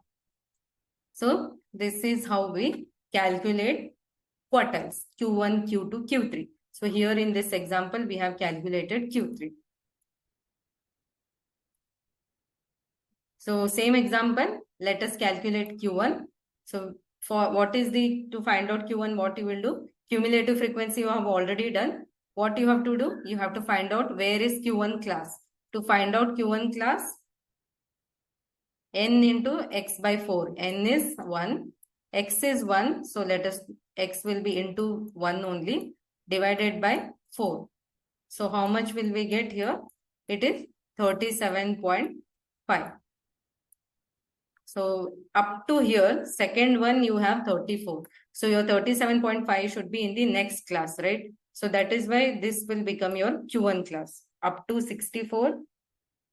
So this is how we calculate quartiles, Q1, Q2, Q3. So here in this example, we have calculated Q3. So same example, let us calculate Q1. So for what is to find out Q1, what you will do? Cumulative frequency you have already done. What you have to do? You have to find out where is Q1 class. To find out Q1 class, n into x by 4. N is 1. X is 1. So let us, x will be into 1 only, divided by 4. So how much will we get here? It is 37.5. So up to here, second one you have 34. So your 37.5 should be in the next class, right? So that is why this will become your Q1 class. Up to 64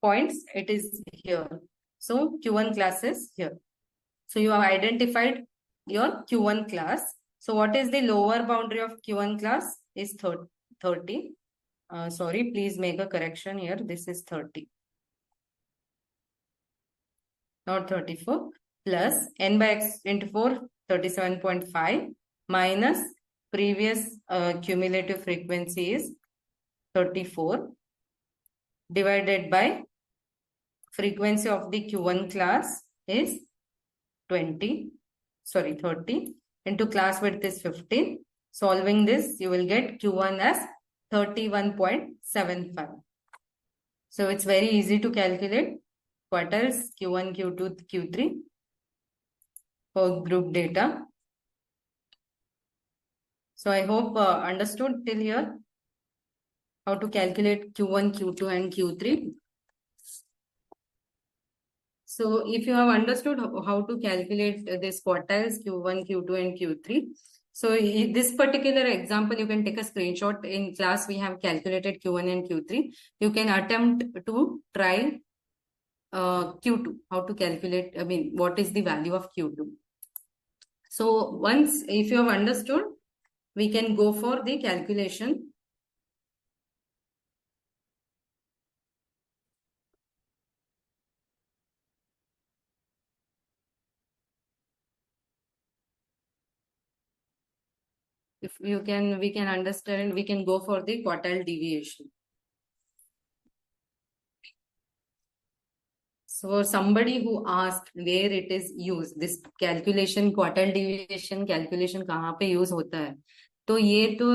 points, it is here. So Q1 class is here. So you have identified your Q1 class. So what is the lower boundary of Q1 class? Is 30. Sorry, please make a correction here. This is 30. Not 34, plus n by x into 4, 37.5, minus previous cumulative frequency is 34, divided by frequency of the Q1 class is 30, into class width is 15. Solving this, you will get Q1 as 31.75. So it's very easy to calculate quartiles Q1, Q2, Q3 for group data. So I hope understood till here how to calculate Q1, Q2 and Q3. So if you have understood how to calculate this quartiles Q1, Q2 and Q3. So this particular example, you can take a screenshot. In class, we have calculated Q1 and Q3. You can attempt to try Q2, how to calculate, what is the value of Q2. So once, if you have understood, we can go for the calculation. if you can, we can understand, we can go for the quartile deviation. So somebody who asked where it is used, this calculation, quartile deviation calculation कहाँ पे use होता है, तो ये तो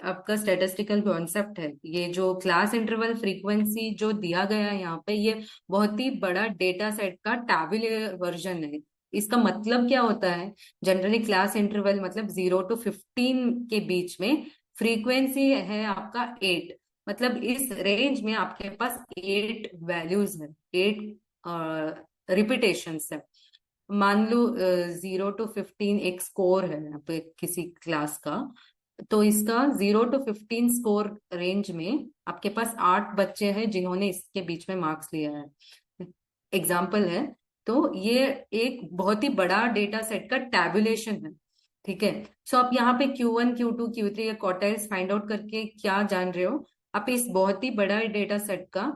आपका statistical concept है. ये जो क्लास इंटरवल फ्रीक्वेंसी जो दिया गया है यहाँ पे, ये बहुत ही बड़ा डेटा सेट का टैबुलर वर्जन है. इसका मतलब क्या होता है? जनरली क्लास इंटरवल मतलब 0 to 15 के बीच में फ्रीक्वेंसी है आपका 8. मतलब इस रेंज में आपके पास 8 वैल्यूज है, 8 रिपीटेशंस है. मान लो 0 to 15 एक स्कोर है यहाँ पे किसी क्लास का, तो इसका 0 to 15 स्कोर रेंज में आपके पास 8 बच्चे हैं जिन्होंने इसके बीच में मार्क्स लिया है. एग्जाम्पल है. तो ये एक बहुत ही बड़ा डेटा सेट का टैबुलेशन है. ठीक है. सो आप यहाँ पे Q1, Q2, Q3 या क्वार्टाइल्स फाइंड आउट करके क्या जान रहे हो? आप इस बहुत ही बड़ा डेटा सेट का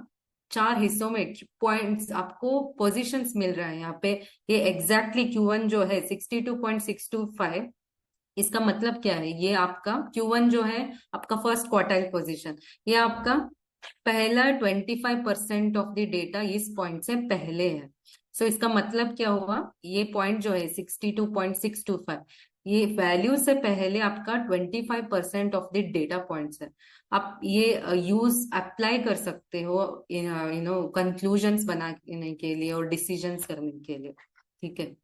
4 हिस्सों में पॉइंट्स, आपको पोजीशंस मिल रहा है यहाँ पे. ये एग्जैक्टली Q1 जो है 62.625, इसका मतलब क्या है? ये आपका Q1 जो है आपका फर्स्ट क्वार्टाइल पोजीशन, ये आपका पहला 25% ऑफ द डेटा इस पॉइंट से पहले है. सो इसका मतलब क्या हुआ? ये पॉइंट जो है 62.625, ये वैल्यू से पहले आपका 25% ऑफ द डेटा पॉइंट्स है. आप ये यूज अप्लाई कर सकते हो कंक्लूजन्स बनाने के लिए और डिसीजंस करने के लिए. ठीक है.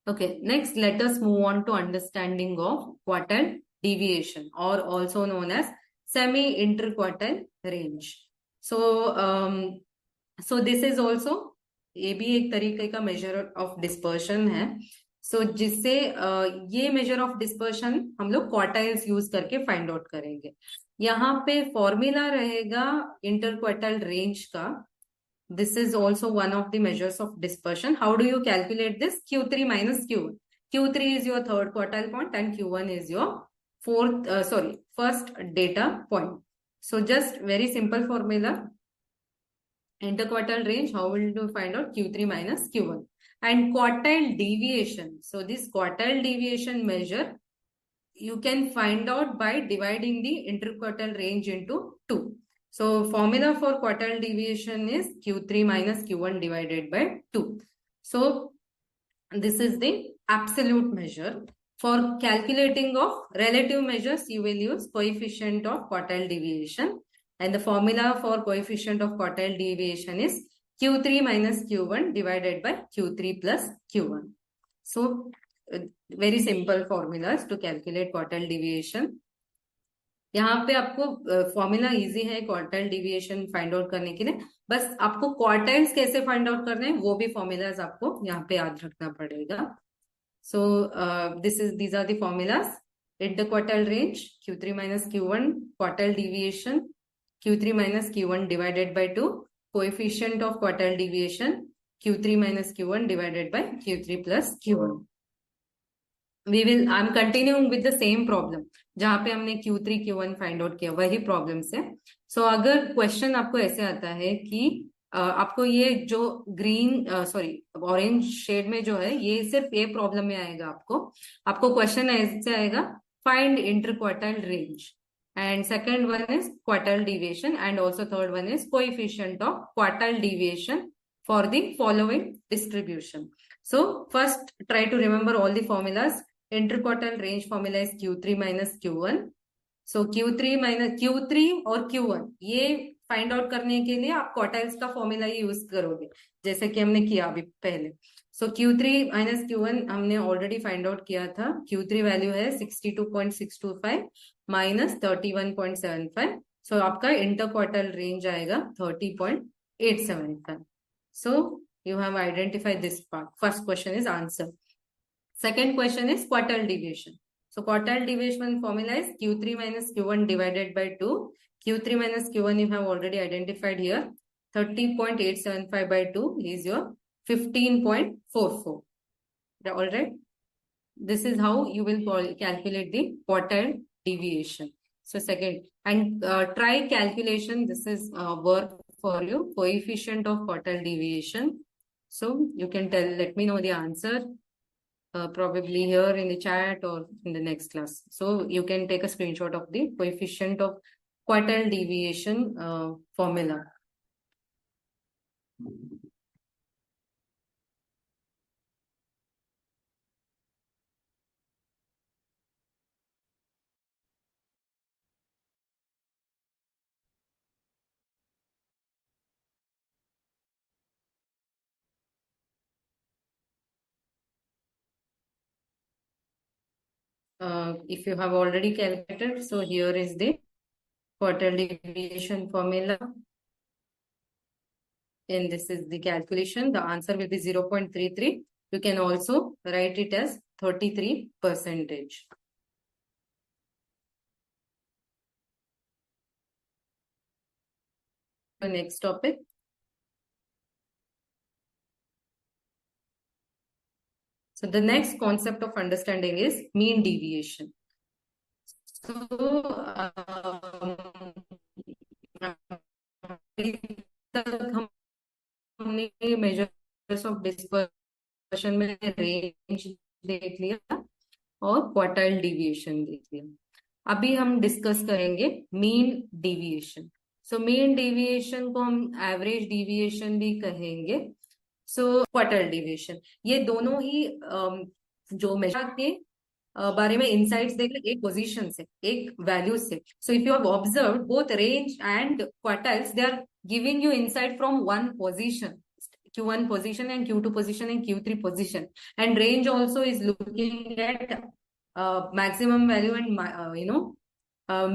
Okay, next let us move on to understanding of quartile deviation, or also known as semi-interquartile range. So this is also, ये भी एक तरीके का मेजर ऑफ डिस्पर्शन है. जिससे ये मेजर ऑफ डिस्पर्शन हम लोग क्वार्टाइल्स यूज करके फाइंड आउट करेंगे. यहाँ पे फॉर्मूला रहेगा इंटरक्वार्टाइल रेंज का. This is also one of the measures of dispersion. How do you calculate this? Q3 minus Q1. Q3 is your third quartile point and Q1 is your first data point. So just very simple formula. Interquartile range, how will you find out? Q3 minus Q1. And quartile deviation. So this quartile deviation measure, you can find out by dividing the interquartile range into 2. So formula for quartile deviation is Q3 minus Q1 divided by 2. So this is the absolute measure. For calculating of relative measures, you will use coefficient of quartile deviation. And the formula for coefficient of quartile deviation is Q3 minus Q1 divided by Q3 plus Q1. So very simple formulas to calculate quartile deviation. यहाँ पे आपको formula easy है quartile deviation find out करने के लिए. बस आपको quartiles कैसे फाइंड आउट करने हैं वो भी फॉर्मूलाज आपको यहाँ पे याद रखना पड़ेगा. सो these are the formulas. Interquartile range, Q3 minus Q1, quartile deviation, Q3 minus Q1 divided by 2, coefficient of quartile deviation, Q3 minus Q1 divided by Q3 plus Q1. I'm continuing with the same problem जहाँ पे हमने Q3 Q1 find out किया, वही problem से. सो अगर question आपको ऐसे आता है कि आपको ये जो ग्रीन ऑरेंज शेड में जो है, ये सिर्फ ये प्रॉब्लम में आएगा. आपको क्वेश्चन ऐसे आएगा, find interquartile range, and second one is quartile deviation, and also third one is coefficient of quartile deviation for the following distribution. So first try to remember all the formulas. Interquartile range formula is Q3 minus Q1. So Q3 minus Q3 और Q1 ये find out करने के लिए आप quartiles का formula ही use करोगे, जैसे कि हमने किया अभी पहले. सो Q3 minus Q1 हमने ऑलरेडी फाइंड आउट किया था. Q3 वैल्यू है 62.625 minus 31.75. सो आपका इंटरक्वार्टाइल रेंज आएगा 30.875. सो you have identified this part. First question is answered. Second question is quartile deviation. So quartile deviation formula is Q3 minus Q1 divided by 2. Q3 minus Q1 you have already identified here. 30.875 by 2 is your 15.44. All right. This is how you will calculate the quartile deviation. So second, and try calculation. This is work for you. Coefficient of quartile deviation. So you can let me know the answer. probably here in the chat or in the next class. So you can take a screenshot of the coefficient of quartile deviation formula. If you have already calculated, so here is the quartile deviation formula. And this is the calculation. The answer will be 0.33. You can also write it as 33%. The next topic. So the next concept of understanding is mean deviation. So हमने measures of dispersion में range देख लिया और quartile deviation देख लिया. अभी हम discuss करेंगे mean deviation. So mean deviation को हम एवरेज डिविएशन भी कहेंगे. सो क्वार्टाइल डिविएशन, ये दोनों ही जो मेजर के बारे में इंसाइट्स देख रहे एक पोजीशन से, एक वैल्यू से. So if you have observed both range and quartiles, they are giving you insight from one position, Q1 position and Q2 position and Q3 position, and range also is looking at maximum value and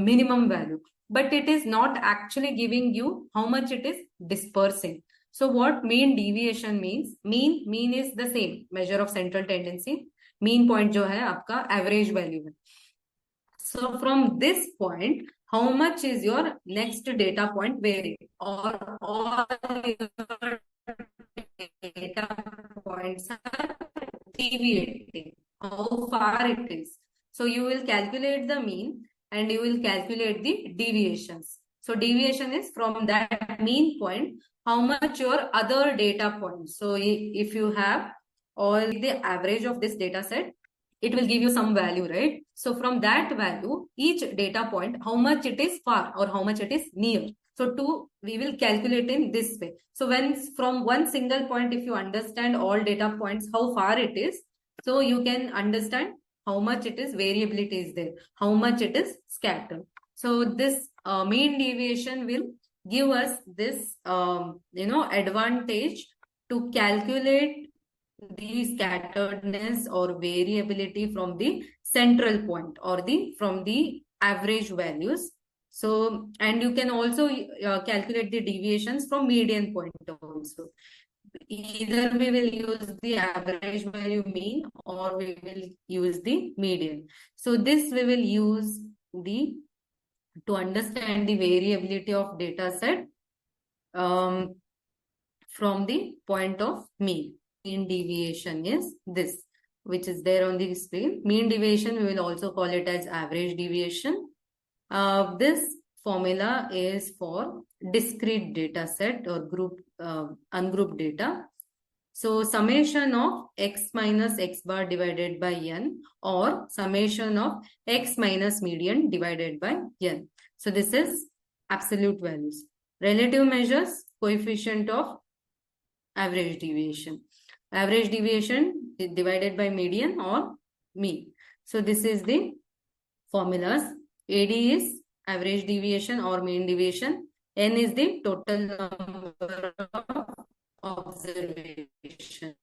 minimum value, but it is not actually giving you how much it is dispersing. So what mean deviation means? Mean is the same measure of central tendency. Mean point जो है आपका average value है. So from this point, how much is your next data point varying, or all your data points are deviating, how far it is. So you will calculate the mean and you will calculate the deviations. So deviation is from that mean point, how much your other data points. So if you have all the average of this data set, it will give you some value, right? So from that value, each data point, how much it is far or how much it is near. So we will calculate in this way. So when from one single point, if you understand all data points, how far it is, so you can understand how much it is variability is there, how much it is scattered. So this mean deviation will give us this, advantage to calculate the scatteredness or variability from the central point or from the average values. So, and you can also calculate the deviations from median point also. Either we will use the average value mean or we will use the median. So this we will use to understand the variability of data set from the point of mean. Mean deviation is this, which is there on the screen. Mean deviation, we will also call it as average deviation. This formula is for discrete data set or group ungrouped data. So summation of x minus x bar divided by n, or summation of x minus median divided by n. So this is absolute values. Relative measures, coefficient of average deviation. Average deviation is divided by median or mean. So this is the formulas. AD is average deviation or mean deviation. N is the total number of observation.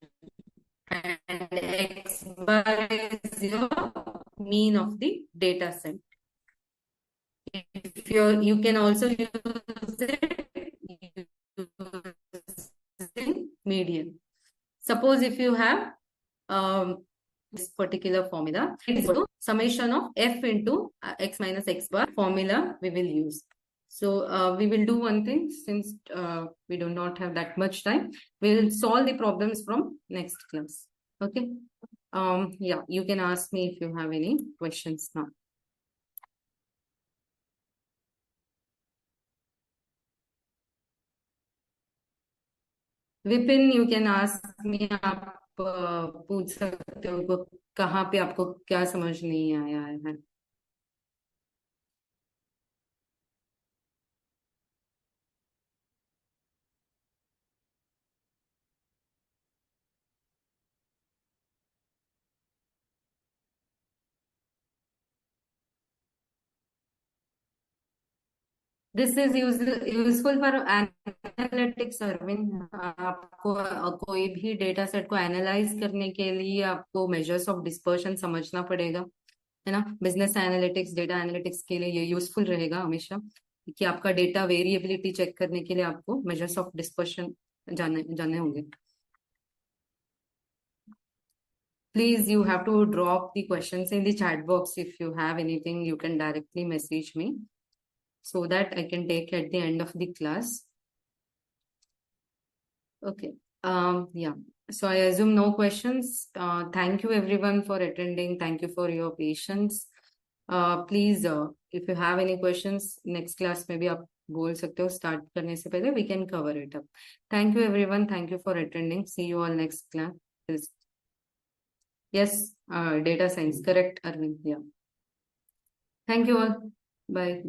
And X bar is your mean of the data set. If you can also use it using median. Suppose if you have this particular formula, it is summation of f into x minus x bar formula we will use. So we will do one thing, since we do not have that much time. We will solve the problems from next class. Okay. Yeah, you can ask me if you have any questions now. Vipin, you can ask me पूछ सकते हो उनको कहाँ पे आपको क्या समझ नहीं आया है। This is useful for analytics Arvind. आपको कोई भी डेटा सेट को एनालाइज करने के लिए आपको मेजर्स ऑफ डिस्पर्शन समझना पड़ेगा, है ना। बिजनेस एनालिटिक्स, डेटा एनालिटिक्स के लिए ये यूजफुल रहेगा हमेशा, कि आपका डेटा वेरिएबिलिटी चेक करने के लिए आपको मेजर्स ऑफ डिस्पर्शन जाने जाने होंगे। Please, you have to drop the questions in the chat box. If you have anything, you can directly message me so that I can take at the end of the class. Okay. Yeah. So I assume no questions. Thank you everyone for attending. Thank you for your patience. Please, if you have any questions, next class maybe आप बोल सकते हो, start करने से पहले we can cover it up. Thank you everyone. Thank you for attending. See you all next class. Yes, data science. Correct, Arvind. Yeah. Thank you all. Bye.